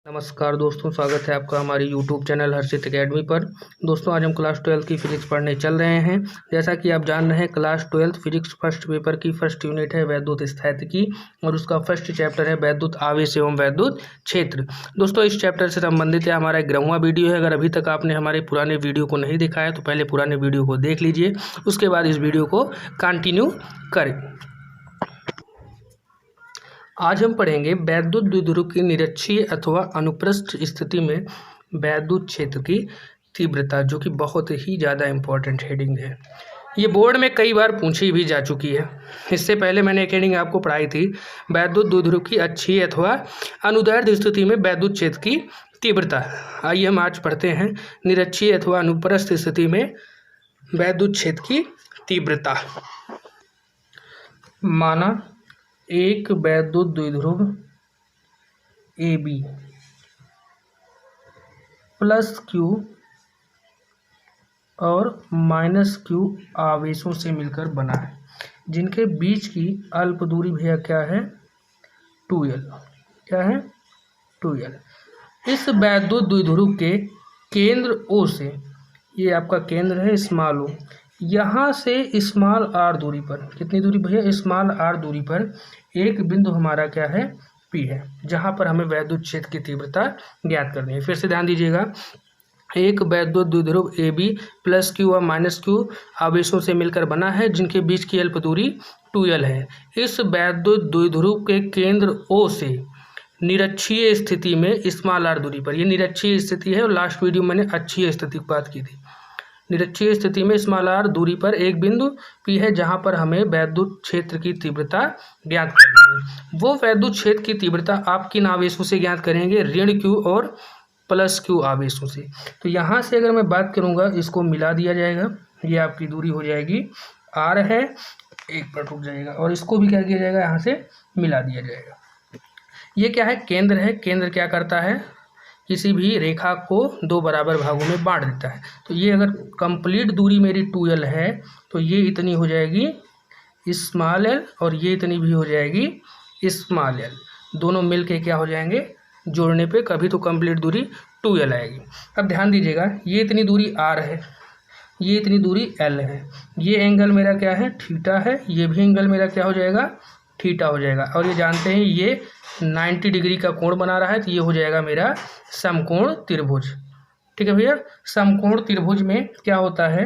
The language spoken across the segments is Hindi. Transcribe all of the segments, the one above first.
नमस्कार दोस्तों, स्वागत है आपका हमारे YouTube चैनल हर्षित एकेडमी पर। दोस्तों, आज हम क्लास 12 की फिजिक्स पढ़ने चल रहे हैं। जैसा कि आप जान रहे हैं, क्लास 12 फिजिक्स फर्स्ट पेपर की फर्स्ट यूनिट है वैद्युत स्थैतिकी और उसका फर्स्ट चैप्टर है वैद्युत आवेश एवं वैद्युत क्षेत्र। दोस्तों, इस चैप्टर से संबंधित है हमारा 11वां वीडियो है। अगर अभी तक आपने हमारे पुराने वीडियो को नहीं देखा है तो पहले पुराने वीडियो को देख लीजिए, उसके बाद इस वीडियो को कंटिन्यू करें। आज हम पढ़ेंगे वैद्युत द्विध्रुव की निरक्षीय अथवा अनुप्रस्थ स्थिति में वैद्युत क्षेत्र की तीव्रता, जो कि बहुत ही ज़्यादा इम्पोर्टेंट हेडिंग है। ये बोर्ड में कई बार पूछी भी जा चुकी है। इससे पहले मैंने एक हेडिंग आपको पढ़ाई थी, वैद्युत द्विध्रुव की अक्षीय अथवा अनुदैर्ध्य स्थिति में वैद्युत क्षेत्र की तीव्रता। आइए हम आज पढ़ते हैं निरक्षीय अथवा अनुप्रस्थ स्थिति में वैद्युत क्षेत्र की तीव्रता। माना एक वैद्युत द्विध्रुव AB प्लस Q और माइनस Q आवेशों से मिलकर बना है, जिनके बीच की अल्प दूरी भैया क्या है, 2L। क्या है, 2L। इस वैद्युत द्विध्रुव के केंद्र O से, ये आपका केंद्र है स्मॉल O, यहाँ से स्मॉल r दूरी पर, कितनी दूरी भैया, स्मॉल r दूरी पर एक बिंदु हमारा क्या है, P है, जहाँ पर हमें वैद्युत क्षेत्र की तीव्रता ज्ञात करनी है। फिर से ध्यान दीजिएगा, एक वैद्युत द्विध्रुव AB प्लस Q और माइनस Q आवेशों से मिलकर बना है, जिनके बीच की अल्प दूरी 2L है। इस वैद्युत द्विध्रुव के केंद्र O से निरक्षीय स्थिति में स्मॉल r दूरी पर, ये निरक्षीय स्थिति है और लास्ट वीडियो मैंने अक्षीय स्थिति की बात की थी। निरक्षीय स्थिति में स्मॉल r दूरी पर एक बिंदु P है, जहां पर हमें वैद्युत क्षेत्र की तीव्रता ज्ञात करनी है। वो वैद्युत क्षेत्र की तीव्रता आप किन आवेशों से ज्ञात करेंगे, ऋण Q और प्लस Q आवेशों से। तो यहाँ से अगर मैं बात करूँगा, इसको मिला दिया जाएगा, ये आपकी दूरी हो जाएगी R है, एक पर रुक जाएगा, और इसको भी क्या किया जाएगा, यहाँ से मिला दिया जाएगा। ये क्या है, केंद्र है। केंद्र क्या करता है, किसी भी रेखा को दो बराबर भागों में बांट देता है। तो ये अगर कंप्लीट दूरी मेरी 2L है तो ये इतनी हो जाएगी स्मॉल l और ये इतनी भी हो जाएगी स्मॉल l। दोनों मिल के क्या हो जाएंगे, जोड़ने पे कभी तो कंप्लीट दूरी 2L आएगी। अब ध्यान दीजिएगा, ये इतनी दूरी R है, ये इतनी दूरी L है, ये एंगल मेरा क्या है, थीटा है, ये भी एंगल मेरा क्या हो जाएगा, थीटा हो जाएगा। और ये जानते हैं ये 90 डिग्री का कोण बना रहा है, तो ये हो जाएगा मेरा समकोण त्रिभुज। ठीक है भैया, समकोण त्रिभुज में क्या होता है,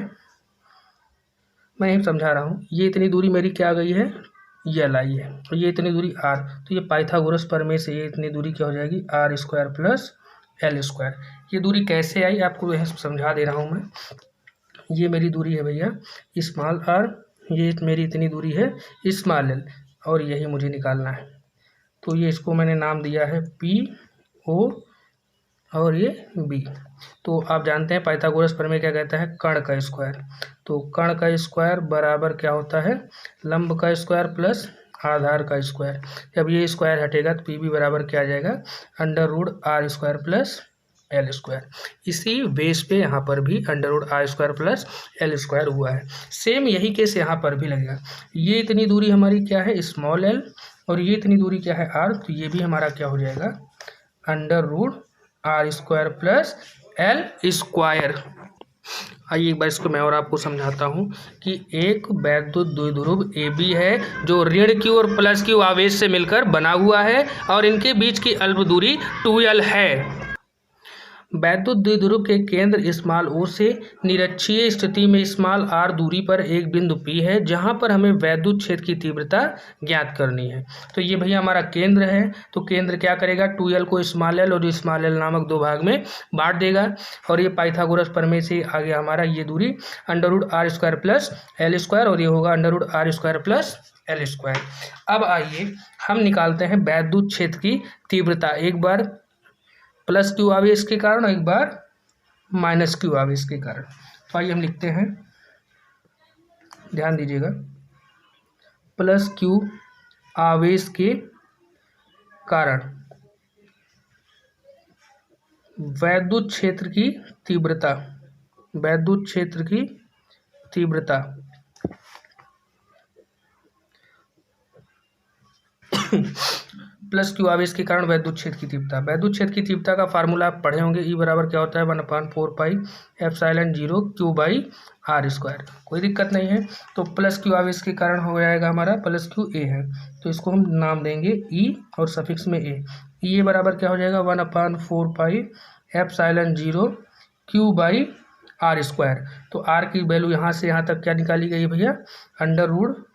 मैं यही समझा रहा हूँ। ये इतनी दूरी मेरी क्या आ गई है, L आई है, और ये इतनी दूरी R, तो ये पाइथागोरस प्रमेय से ये इतनी दूरी क्या हो जाएगी, R² प्लस L²। ये दूरी कैसे आई आपको यह समझा दे रहा हूँ मैं। ये मेरी दूरी है भैया स्मॉल r, ये मेरी इतनी दूरी है स्मॉल l, और यही मुझे निकालना है। तो ये इसको मैंने नाम दिया है PO और ये B। तो आप जानते हैं पाइथागोरस प्रमेय क्या कहता है, कर्ण का स्क्वायर। तो कर्ण का स्क्वायर बराबर क्या होता है, लंब का स्क्वायर प्लस आधार का स्क्वायर। जब ये स्क्वायर हटेगा तो PB बराबर क्या आ जाएगा, √r² प्लस L²। इसी बेस पे यहाँ पर भी √r² प्लस L² हुआ है। सेम यही केस यहाँ पर भी लगेगा। ये इतनी दूरी हमारी क्या है, स्मॉल l, और ये इतनी दूरी क्या है, R, तो ये भी हमारा क्या हो जाएगा, √r² प्लस L²। आइए एक बार इसको मैं और आपको समझाता हूँ कि एक वैद्युत द्विध्रुव AB है, जो ऋण Q और प्लस Q आवेश से मिलकर बना हुआ है, और इनके बीच की अल्प दूरी 2L है। वैद्युत द्विध्रुव के केंद्र स्मॉल O से निरक्षीय स्थिति में स्मॉल r दूरी पर एक बिंदु P है, जहां पर हमें वैद्युत क्षेत्र की तीव्रता ज्ञात करनी है। तो ये भैया हमारा केंद्र है, तो केंद्र क्या करेगा, 2L को स्मॉल l और स्मॉल l नामक दो भाग में बांट देगा, और ये पाइथागोरस प्रमेय से आ गया हमारा ये दूरी √r² प्लस L², और ये होगा √r² प्लस L²। अब आइए हम निकालते हैं वैद्युत क्षेत्र की तीव्रता, एक बार प्लस Q आवेश के कारण और एक बार माइनस Q आवेश के कारण। तो आइए हम लिखते हैं, ध्यान दीजिएगा, प्लस Q आवेश के कारण वैद्युत क्षेत्र की तीव्रता, वैद्युत क्षेत्र की तीव्रता प्लस क्यू आवेश के कारण वैद्युत क्षेत्र की तीव्रता। वैद्युत क्षेत्र की तीव्रता का फार्मूला आप पढ़े होंगे, ई बराबर क्या होता है 1/4 pi epsilon 0 Q by R square. कोई दिक्कत नहीं है। तो प्लस क्यू आवेश के कारण हो जाएगा हमारा प्लस क्यू ए है, तो इसको हम नाम देंगे ई और सफिक्स में ए। ई बराबर क्या हो जाएगा 1/4 pi epsilon 0 Q by R square. तो आर की वैल्यू यहाँ से यहाँ तक क्या निकाली गई है भैया, under root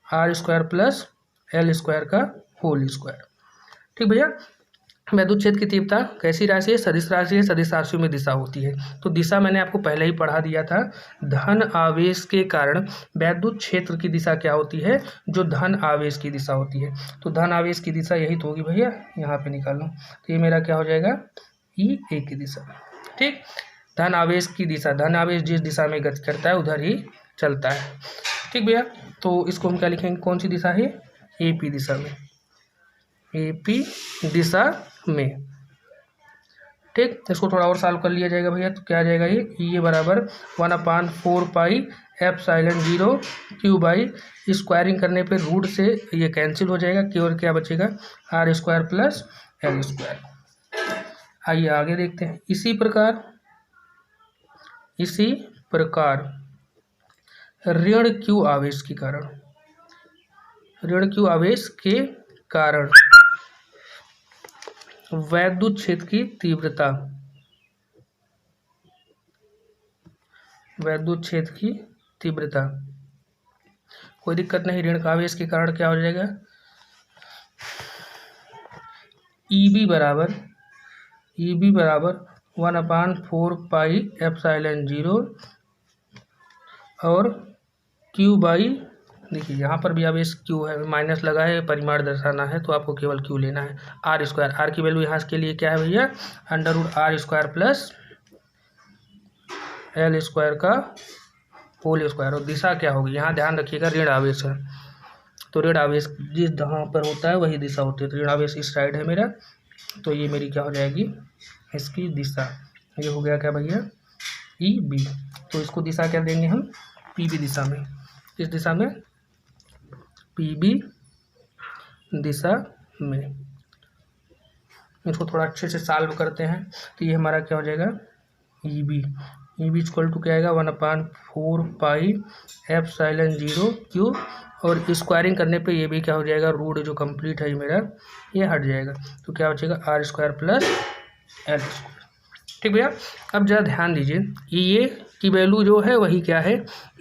R square plus L square का होल स्क्वायर। ठीक भैया। वैद्युत क्षेत्र की तीव्रता कैसी राशि है, सदिश राशि है, सदिश राशियों में दिशा होती है। तो दिशा मैंने आपको पहले ही पढ़ा दिया था, धन आवेश के कारण वैद्युत क्षेत्र की दिशा क्या होती है, जो धन आवेश की दिशा होती है। तो धन आवेश की दिशा यही तो होगी भैया, यहाँ पे निकाल लो। तो ये मेरा क्या हो जाएगा ई ए की दिशा। ठीक, धन आवेश की दिशा, धन आवेश जिस दिशा में गति करता है उधर ही चलता है। ठीक भैया। तो इसको हम क्या लिखेंगे, कौन सी दिशा है, एपी दिशा में, एपी दिशा में। ठीक, इसको थोड़ा और सॉल्व कर लिया जाएगा भैया। तो क्या आ जाएगा ये बराबर 1/4 pi epsilon 0 Q by, squaring करने पे रूट से ये कैंसिल हो जाएगा, केवल क्या बचेगा R square plus L square. आइए आगे देखते हैं। इसी प्रकार ऋण क्यू आवेश के कारण, ऋण क्यू आवेश के कारण वैद्युत क्षेत्र की तीव्रता, वैद्युत क्षेत्र की तीव्रता, कोई दिक्कत नहीं, ऋण का आवेश के कारण क्या हो जाएगा ईबी बराबर 1/4 पाई एप्सिलॉन 0 और क्यू बाई, देखिए यहाँ पर भी आवेश क्यू है, माइनस लगा है, परिमाण दर्शाना है तो आपको केवल क्यू लेना है, आर स्क्वायर। आर की वैल्यू यहाँ के लिए क्या है भैया, under root R square plus L square का होल स्क्वायर। और दिशा क्या होगी, यहाँ ध्यान रखिएगा ऋण आवेश है, तो ऋण आवेश जिस जहाँ पर होता है वही दिशा होती है। तो ऋण आवेश इस साइड है मेरा, तो ये मेरी क्या हो जाएगी इसकी दिशा, ये हो गया क्या भैया ई बी। तो इसको दिशा क्या देंगे हम, पी बी दिशा में, इस दिशा में पी बी दिशा में। इसको थोड़ा अच्छे से सॉल्व करते हैं। तो ये हमारा क्या हो जाएगा ई बी इक्वल टू क्या आएगा 1/4 पाई एप्सिलॉन 0 क्यू, और स्क्वायरिंग करने पे ये भी क्या हो जाएगा, रूट जो कंप्लीट है मेरा ये हट जाएगा, तो क्या बचेगा R square plus L square. ठीक भैया। अब जरा ध्यान दीजिए, ई ए की वैल्यू जो है वही क्या है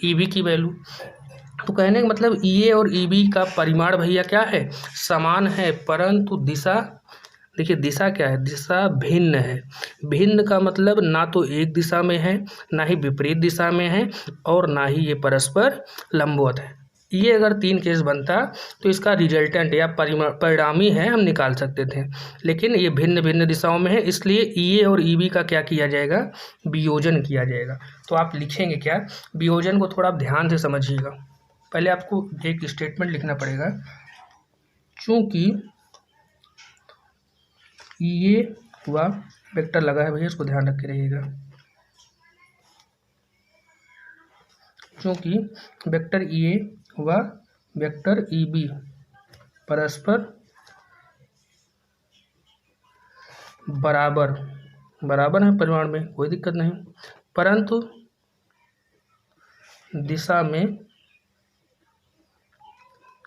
ई बी की वैल्यू। तो कहने का मतलब ई ए और ई बी का परिमाण भैया क्या है, समान है, परंतु दिशा, देखिए दिशा क्या है, दिशा भिन्न है। भिन्न का मतलब ना तो एक दिशा में है, ना ही विपरीत दिशा में है, और ना ही ये परस्पर लंबवत है। ये अगर 3 केस बनता तो इसका रिजल्टेंट या परिणामी है हम निकाल सकते थे, लेकिन ये भिन्न भिन्न दिशाओं में है, इसलिए ई ए और ई बी का क्या किया जाएगा, वियोजन किया जाएगा। तो आप लिखेंगे क्या, वियोजन को थोड़ा आप ध्यान से समझिएगा। पहले आपको एक स्टेटमेंट लिखना पड़ेगा, चूँकि ये हुआ वेक्टर लगा है भैया, इसको ध्यान रख के रहिएगा, चूँकि वेक्टर ई ए हुआ वेक्टर ई बी परस्पर बराबर है परिमाण में, कोई दिक्कत नहीं, परंतु दिशा में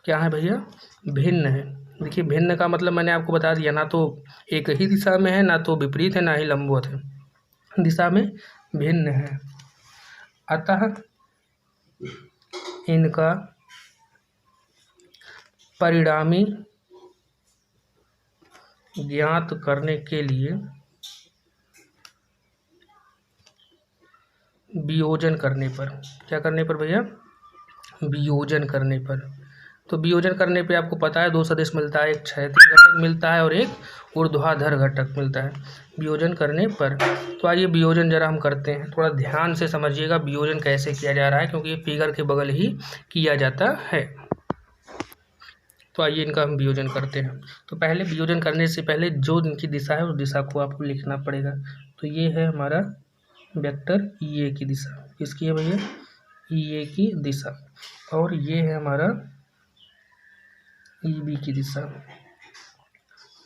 क्या है भैया भिन्न है। देखिए भिन्न का मतलब मैंने आपको बता दिया, ना तो एक ही दिशा में है, ना तो विपरीत है, ना ही लंबवत है, दिशा में भिन्न है। अतः इनका परिणामी ज्ञात करने के लिए वियोजन करने पर, क्या करने पर भैया, वियोजन करने पर। तो वियोजन करने पे आपको पता है 2 सदिश मिलता है, एक क्षैतिज घटक मिलता है और एक ऊर्ध्वाधर घटक मिलता है वियोजन करने पर। तो आइए वियोजन जरा हम करते हैं, थोड़ा ध्यान से समझिएगा वियोजन कैसे किया जा रहा है, क्योंकि ये फिगर के बगल ही किया जाता है। तो आइए इनका हम वियोजन करते हैं। तो पहले वियोजन करने से पहले जो इनकी दिशा है उस दिशा को आपको लिखना पड़ेगा। तो ये है हमारा वेक्टर ई ए की दिशा, किसकी है भैया ई ए की दिशा, और ये है हमारा ई बी की दिशा।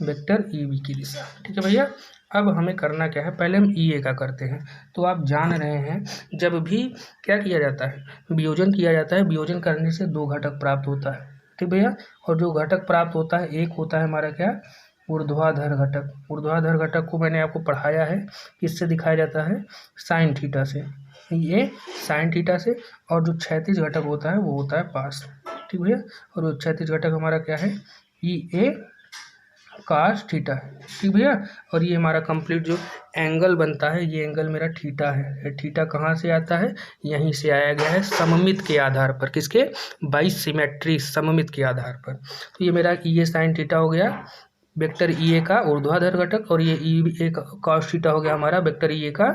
वेक्टर ई बी की दिशा। ठीक है भैया। अब हमें करना क्या है, पहले हम ई ए का करते हैं। तो आप जान रहे हैं जब भी क्या किया जाता है, वियोजन किया जाता है, वियोजन करने से दो घटक प्राप्त होता है। ठीक भैया। और जो घटक प्राप्त होता है, एक होता है हमारा क्या, ऊर्ध्वाधर घटक। ऊर्ध्वाधर घटक को मैंने आपको पढ़ाया है, किससे दिखाया जाता है, साइन थीटा से। ये साइन थीटा से। और जो क्षैतिज घटक होता है वो होता है पास। ठीक भैया। और वो क्षैतिज घटक हमारा क्या है, ई ए cos थीटा है। ठीक भैया। और ये हमारा कंप्लीट जो एंगल बनता है, ये एंगल मेरा थीटा है। ये थीटा कहाँ से आता है, यहीं से आया गया है सममित के आधार पर। किसके, बाई सिमेट्री, सममित के आधार पर। तो ये मेरा ई ए साइन थीटा हो गया वेक्टर ई ए का ऊर्ध्वाधर घटक, और ये ई ए का cos थीटा हो गया हमारा वेक्टर ई ए का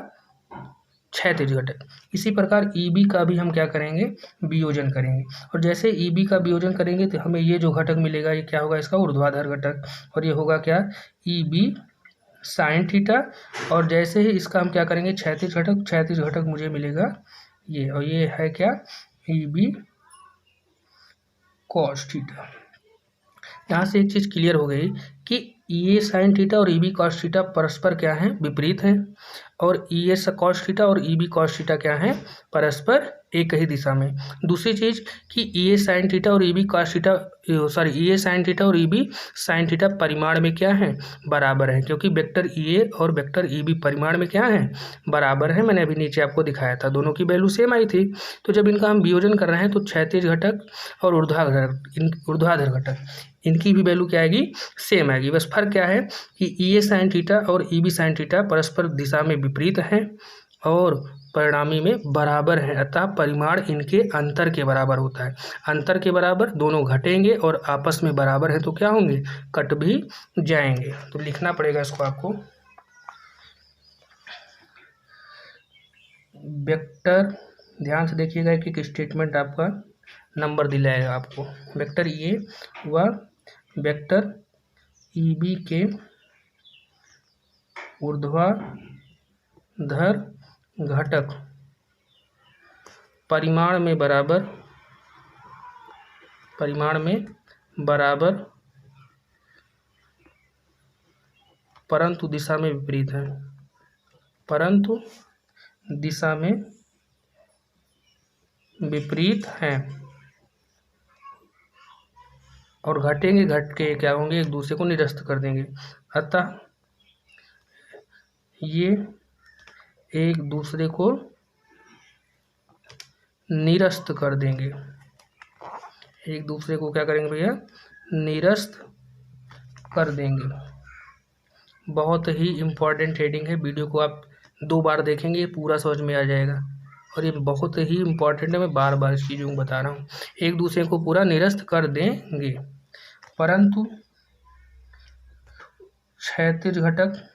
क्षैतिज घटक। इसी प्रकार ई बी का भी हम क्या करेंगे, वियोजन करेंगे। और जैसे ई बी का वियोजन करेंगे तो हमें ये जो घटक मिलेगा ये क्या होगा, इसका ऊर्ध्वाधर घटक। और ये होगा क्या, ई बी साइन थीटा। और जैसे ही इसका हम क्या करेंगे, क्षैतिज घटक, क्षैतिज घटक मुझे मिलेगा ये, और ये है क्या, ई बी कॉस थीटा। यहाँ से एक चीज़ क्लियर हो गई कि ई ए साइन थीटा और ई बी कॉस थीटा परस्पर क्या हैं, विपरीत हैं। और ई ए कॉस थीटा और ई बी कॉस थीटा क्या हैं, परस्पर एक ही दिशा में। दूसरी चीज़ कि ई ए साइन थीटा और E B cos theta, sorry, E A sine theta और ई बी साइन थीटा परिमाण में क्या है, बराबर है। क्योंकि वेक्टर ई ए और वेक्टर ई बी परिमाण में क्या है, बराबर है। मैंने अभी नीचे आपको दिखाया था, दोनों की वैल्यू सेम आई थी। तो जब इनका हम वियोजन कर रहे हैं तो क्षैतिज घटक और ऊर्ध्वाधर घटक, इनकी भी वैल्यू क्या आएगी, सेम आएगी। बस फर्क क्या है कि ई ए साइन थीटा और ई बी साइन थीटा परस्पर दिशा में विपरीत हैं और परिणामी में बराबर हैं, अतः परिमाण इनके अंतर के बराबर होता है। अंतर के बराबर दोनों घटेंगे और आपस में बराबर है तो क्या होंगे, कट भी जाएंगे। तो लिखना पड़ेगा इसको आपको, वेक्टर, ध्यान से देखिएगा कि स्टेटमेंट आपका नंबर दिलाएगा आपको। वेक्टर ए व वेक्टर ई बी के ऊर्ध्वाधर घटक परिमाण में बराबर परंतु दिशा में विपरीत है, परंतु दिशा में विपरीत हैं। और घटेंगे, घट के क्या होंगे, एक दूसरे को निरस्त कर देंगे। अतः ये एक दूसरे को निरस्त कर देंगे। एक दूसरे को क्या करेंगे भैया, निरस्त कर देंगे। बहुत ही इम्पॉर्टेंट हेडिंग है, वीडियो को आप 2 बार देखेंगे पूरा समझ में आ जाएगा। और ये बहुत ही इम्पॉर्टेंट है, मैं बार बार इस चीज़ों को बता रहा हूँ। एक दूसरे को पूरा निरस्त कर देंगे, परंतु क्षैतिज घटक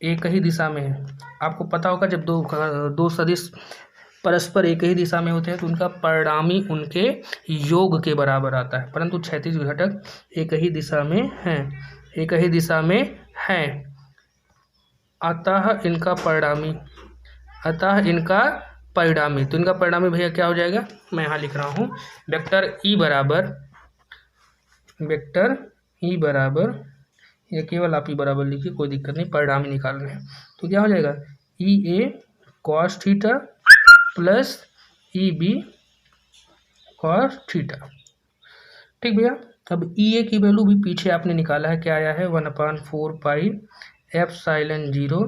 एक ही दिशा में है। आपको पता होगा जब दो सदिश परस्पर एक ही दिशा में होते हैं तो उनका परिणामी उनके योग के बराबर आता है, परंतु क्षैतिज घटक एक ही दिशा में है, एक ही दिशा में है। अतः इनका परिणामी, तो इनका परिणामी भैया क्या हो जाएगा, मैं यहाँ लिख रहा हूँ, वेक्टर ई बराबर, ये केवल आप ही बराबर लिखिए, कोई दिक्कत नहीं, परिणामी निकालना है। तो क्या हो जाएगा, E A cos theta plus E B cos theta. ठीक भैया। अब ई ए की वैल्यू भी पीछे आपने निकाला है, क्या आया है, 1/4 pi epsilon 0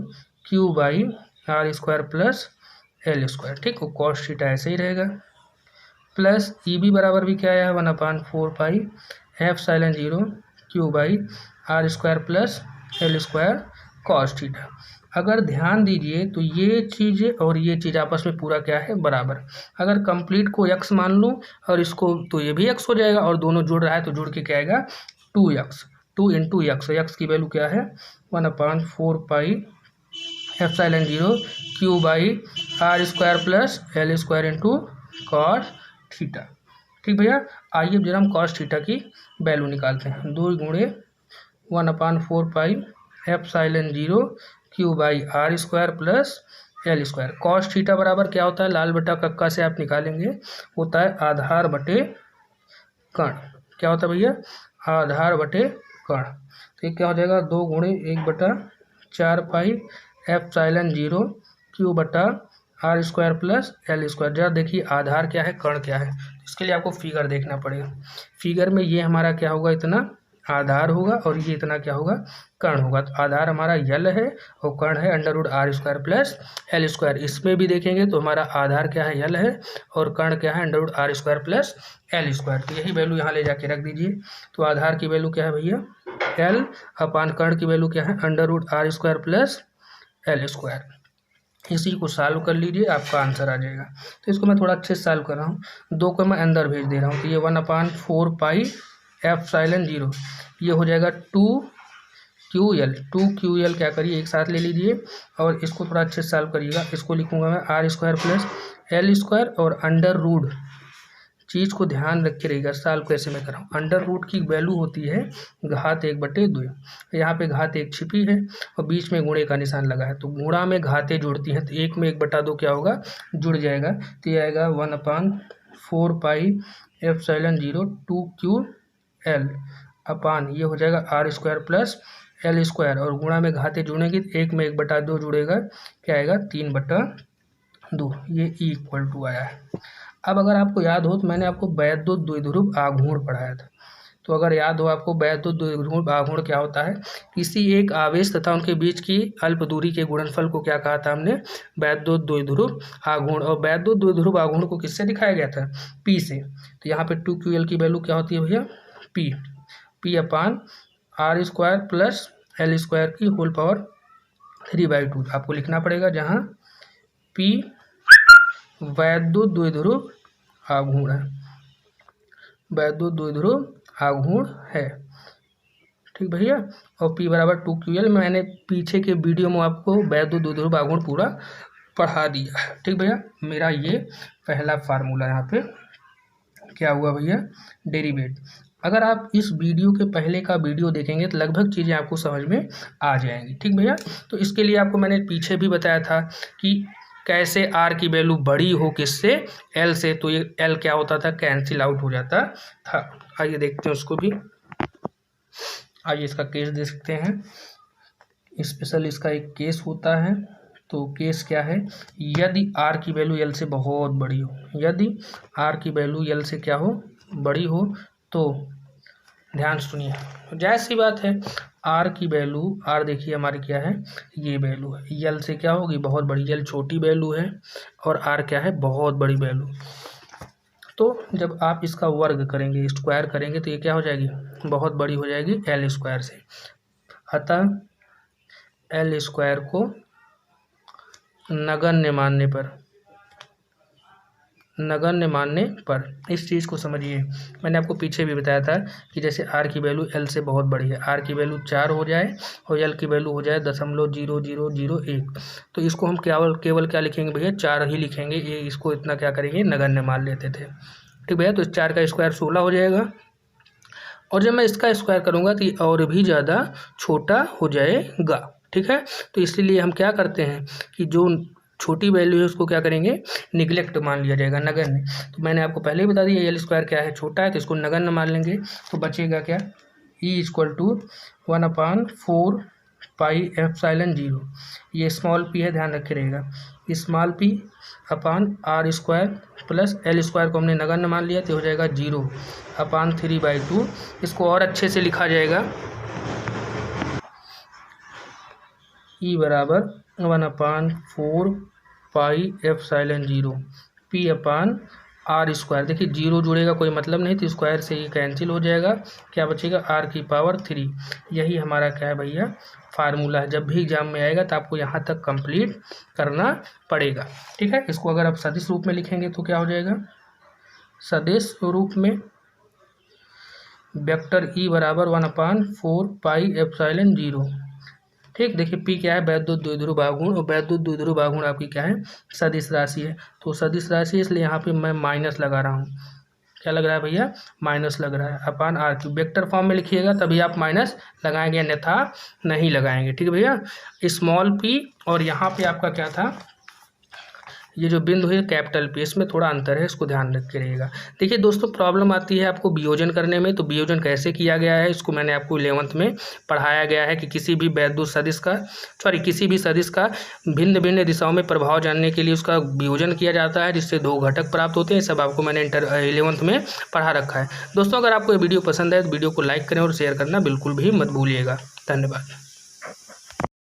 Q by R square plus L square. ठीक, कॉस थीटा ऐसे ही रहेगा। प्लस ई बी बराबर भी क्या आया है, 1/4 pi epsilon 0 Q by R square plus L square cos theta. अगर ध्यान दीजिए तो ये चीज़ और ये चीज़ आपस में पूरा क्या है, बराबर। अगर कंप्लीट को x मान लूँ और इसको, तो ये भी x हो जाएगा, और दोनों जुड़ रहा है तो जुड़ के क्या आएगा, 2x, 2 इंटू एक्स। एक्स की वैल्यू क्या है, 1/4 pi epsilon 0 Q by R square plus L square into cos theta. ठीक भैया। आइए अब जरा हम कॉस थीटा की वैल्यू निकालते हैं। 2 गुणे 1/4 pi epsilon 0 Q by R square plus L square. Cos theta बराबर क्या होता है, लाल बटा कक्का से आप निकालेंगे, होता है आधार बटे कर्ण। क्या होता है भैया, आधार बटे कण। तो ये क्या हो जाएगा 2 गुणे 1/4 पाई एप्सिलॉन 0 क्यू बटा R square plus L square. जरा देखिए आधार क्या है कण क्या है, इसके लिए आपको फिगर देखना पड़ेगा। फिगर में ये हमारा क्या होगा, इतना आधार होगा और ये इतना क्या होगा, कण होगा। तो आधार हमारा यल है और कण है √r² प्लस एल स्क्वायर। इसमें भी देखेंगे तो हमारा आधार क्या है, यल है, और कण क्या है √r² प्लस एल स्क्वायर। तो यही वैल्यू यहाँ ले जाके रख दीजिए। तो आधार की वैल्यू क्या है भैया, एल अपान कण की वैल्यू क्या है √r² प्लस एल स्क्वायर। इसी को सॉल्व कर लीजिए, आपका आंसर आ जाएगा। तो इसको मैं थोड़ा अच्छे से सॉल्व कर रहा हूँ, 2 को मैं अंदर भेज दे रहा हूँ। तो ये 1/4 पाई एप्सिलॉन 0 ये हो जाएगा 2QL क्या करिए एक साथ ले लीजिए और इसको थोड़ा अच्छे से सॉल्व करिएगा। इसको लिखूंगा मैं r² प्लस एल स्क्वायर और अंडर रूट। चीज़ को ध्यान रख के रहिएगा, सॉल्व कैसे मैं कर रहा हूँ। अंडर रूट की वैल्यू होती है घात 1/2। यहाँ पे घात 1 छिपी है और बीच में गुणे का निशान लगा है, तो गुणा में घातें जुड़ती हैं, तो 1 में 1/2 क्या होगा, जुड़ जाएगा। तो ये आएगा 1/4 पाई एप्सिलॉन 0 2QL अपान ये हो जाएगा r² प्लस एल स्क्वायर, और गुणा में घातें जुड़ेंगी तो 1 में 1/2 जुड़ेगा, क्या आएगा 3/2। ये इक्वल टू आया है। अब अगर आपको याद हो तो मैंने आपको वैद्युत द्विध्रुव आघूर्ण पढ़ाया था। तो अगर याद हो आपको वैद्युत द्विध्रुव आघूर्ण क्या होता है, किसी एक आवेश तथा उनके बीच की अल्प दूरी के गुणनफल को क्या कहा था हमने, वैद्युत द्विध्रुव आघूर्ण। और वैद्युत द्विध्रुव आघूर्ण को किससे दिखाया गया था, P से। तो यहाँ पे 2QL की वैल्यू क्या होती है भैया, P अपान r² प्लस एल स्क्वायर की होल पावर 3/2 आपको लिखना पड़ेगा, जहाँ P वैद्युत द्विध्रुव आघूर्ण है, वैद्युत द्विध्रुव आघूर्ण है, ठीक भैया। और P बराबर 2QL मैंने पीछे के वीडियो में आपको वैद्युत द्विध्रुव आघूर्ण पूरा पढ़ा दिया है, ठीक भैया। मेरा ये पहला फार्मूला यहाँ पे क्या हुआ भैया, डेरिवेट। अगर आप इस वीडियो के पहले का वीडियो देखेंगे तो लगभग चीज़ें आपको समझ में आ जाएंगी, ठीक भैया। तो इसके लिए आपको मैंने पीछे भी बताया था कि कैसे r की वैल्यू बड़ी हो किससे, l से, तो ये l क्या होता था, कैंसिल आउट हो जाता था। आइए देखते हैं उसको भी। आइए इसका केस देख सकते हैं, स्पेशल इसका एक केस होता है। तो केस क्या है, यदि r की वैल्यू l से बहुत बड़ी हो, यदि r की वैल्यू l से क्या हो, बड़ी हो, तो ध्यान सुनिए, जायज़ सी बात है, r की वैल्यू, r देखिए हमारी क्या है, ये वैल्यू है, l से क्या होगी, बहुत बड़ी, l छोटी वैल्यू है और r क्या है, बहुत बड़ी वैल्यू। तो जब आप इसका वर्ग करेंगे, स्क्वायर करेंगे, तो ये क्या हो जाएगी, बहुत बड़ी हो जाएगी l स्क्वायर से। अतः l स्क्वायर को नगण्य मानने पर इस चीज़ को समझिए। मैंने आपको पीछे भी बताया था कि जैसे r की वैल्यू l से बहुत बड़ी है, r की वैल्यू 4 हो जाए और l की वैल्यू हो जाए 0.0001, तो इसको हम केवल क्या लिखेंगे भैया, 4 ही लिखेंगे। ये इसको इतना क्या करेंगे, नगण्य मान लेते थे, ठीक भैया। तो 4 का स्क्वायर 16 हो जाएगा, और जब मैं इसका स्क्वायर करूँगा तो ये और भी ज़्यादा छोटा हो जाएगा, ठीक है। तो इसीलिए हम क्या करते हैं कि जो छोटी वैल्यू है उसको क्या करेंगे, निगलेक्ट मान लिया जाएगा, नगण्य। तो मैंने आपको पहले ही बता दिया l स्क्वायर क्या है, छोटा है, तो इसको नगण्य मान लेंगे। तो बचेगा क्या, E = 1/4 पाई एप्सिलॉन 0, ये स्मॉल p है, ध्यान रखे रहेगा, स्मॉल p अपान r² प्लस एल स्क्वायर को हमने नगण्य मान लिया, तो हो जाएगा 0/3/2। इसको और अच्छे से लिखा जाएगा, E बराबर 1/4 पाई एप्सिलॉन 0 P अपान r²। देखिए 0 जुड़ेगा कोई मतलब नहीं, तो स्क्वायर से ये कैंसिल हो जाएगा, क्या बचेगा, r⁻3। यही हमारा क्या है भैया, फार्मूला है। जब भी एग्जाम में आएगा तो आपको यहाँ तक कंप्लीट करना पड़ेगा, ठीक है। इसको अगर आप सदिश रूप में लिखेंगे तो क्या हो जाएगा, सदिश रूप में वेक्टर E बराबर 1/4 पाई एप्सिलॉन 0, ठीक। देखिए P क्या है, वैद्युत द्विध्रुव आघूर्ण, और वैद्युत द्विध्रुव आघूर्ण आपकी क्या है, सदिश राशि है। तो सदिश राशि इसलिए यहाँ पे मैं माइनस लगा रहा हूँ, क्या लग रहा है भैया, माइनस लग रहा है, अपान r³ वेक्टर फॉर्म में लिखिएगा तभी आप माइनस लगाएंगे, अन्यथा नहीं लगाएंगे, ठीक है भैया। स्मॉल p और यहाँ पे आपका क्या था, ये जो बिंदु है कैपिटल P, इसमें थोड़ा अंतर है, इसको ध्यान रख के रहिएगा। देखिए दोस्तों, प्रॉब्लम आती है आपको वियोजन करने में, तो वियोजन कैसे किया गया है इसको मैंने आपको 11th में पढ़ाया गया है कि किसी भी वैद्युत सदिश का किसी भी सदिश का भिन्न भिन्न दिशाओं में प्रभाव जानने के लिए उसका वियोजन किया जाता है, जिससे 2 घटक प्राप्त होते हैं। सब आपको मैंने 11th में पढ़ा रखा है। दोस्तों, अगर आपको ये वीडियो पसंद है तो वीडियो को लाइक करें और शेयर करना बिल्कुल भी मत भूलिएगा। धन्यवाद।